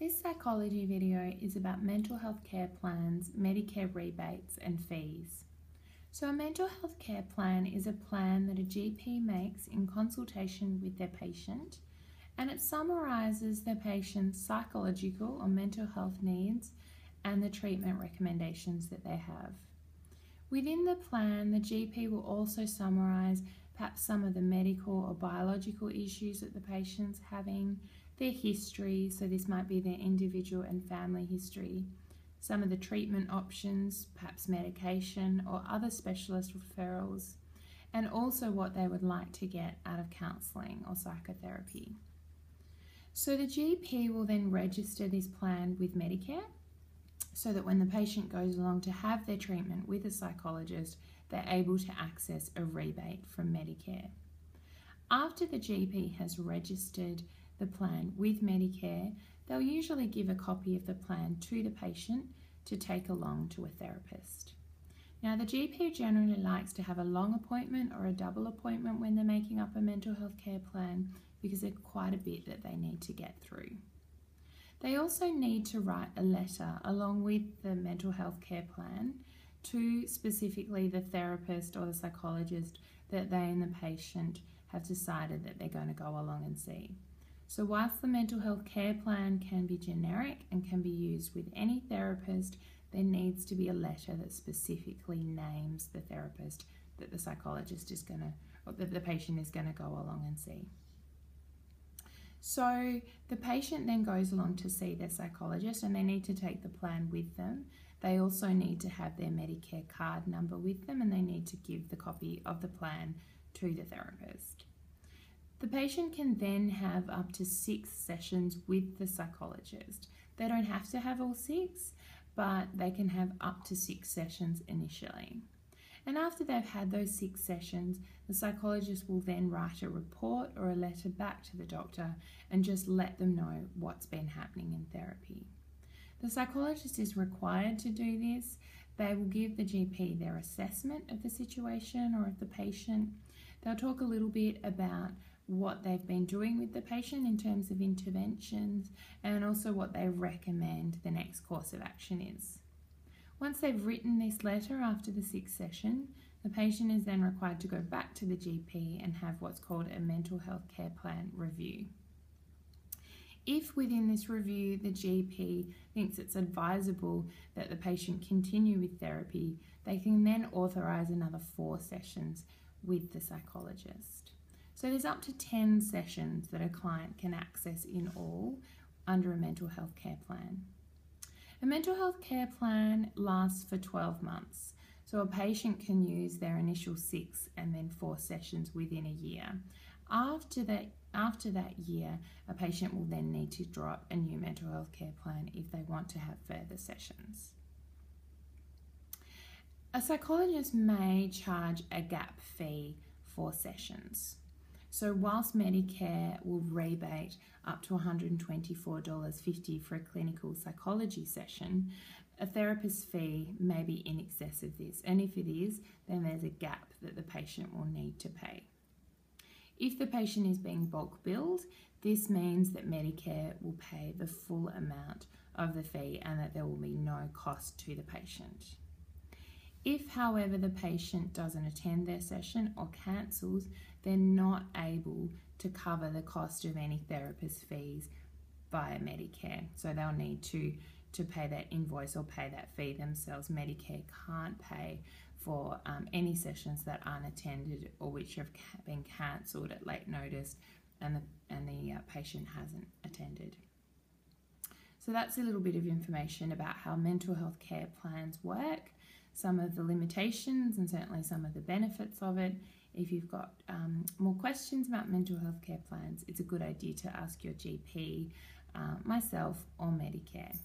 This psychology video is about mental health care plans, Medicare rebates and fees. So a mental health care plan is a plan that a GP makes in consultation with their patient, and it summarises their patient's psychological or mental health needs and the treatment recommendations that they have. Within the plan, the GP will also summarise perhaps some of the medical or biological issues that the patient's having, their history, so this might be their individual and family history, some of the treatment options, perhaps medication or other specialist referrals, and also what they would like to get out of counselling or psychotherapy. So the GP will then register this plan with Medicare so that when the patient goes along to have their treatment with a psychologist, they're able to access a rebate from Medicare. After the GP has registered the plan with Medicare, they'll usually give a copy of the plan to the patient to take along to a therapist. Now, the GP generally likes to have a long appointment or a double appointment when they're making up a mental health care plan because there's quite a bit that they need to get through. They also need to write a letter along with the mental health care plan to specifically the therapist or the psychologist that they and the patient have decided that they're going to go along and see. So whilst the mental health care plan can be generic and can be used with any therapist, there needs to be a letter that specifically names the therapist that the psychologist is going to, or that the patient is going to go along and see. So the patient then goes along to see their psychologist and they need to take the plan with them. They also need to have their Medicare card number with them and they need to give the copy of the plan to the therapist. The patient can then have up to 6 sessions with the psychologist. They don't have to have all 6, but they can have up to 6 sessions initially. And after they've had those 6 sessions, the psychologist will then write a report or a letter back to the doctor and just let them know what's been happening in therapy. The psychologist is required to do this. They will give the GP their assessment of the situation or of the patient. They'll talk a little bit about what they've been doing with the patient in terms of interventions and also what they recommend the next course of action is. Once they've written this letter after the 6th session, the patient is then required to go back to the GP and have what's called a mental health care plan review. If within this review the GP thinks it's advisable that the patient continue with therapy, they can then authorise another 4 sessions with the psychologist. So there's up to 10 sessions that a client can access in all under a mental health care plan. A mental health care plan lasts for 12 months. So a patient can use their initial 6 and then 4 sessions within a year. After that year, a patient will then need to drop a new mental health care plan if they want to have further sessions. A psychologist may charge a gap fee for sessions. So whilst Medicare will rebate up to $124.50 for a clinical psychology session, a therapist's fee may be in excess of this, and if it is, then there's a gap that the patient will need to pay. If the patient is being bulk billed, this means that Medicare will pay the full amount of the fee and that there will be no cost to the patient. If, however, the patient doesn't attend their session or cancels, they're not able to cover the cost of any therapist fees via Medicare. So they'll need to pay that invoice or pay that fee themselves. Medicare can't pay for any sessions that aren't attended or which have been cancelled at late notice and the patient hasn't attended. So that's a little bit of information about how mental health care plans work, some of the limitations and certainly some of the benefits of it. If you've got more questions about mental health care plans, it's a good idea to ask your GP, myself or Medicare.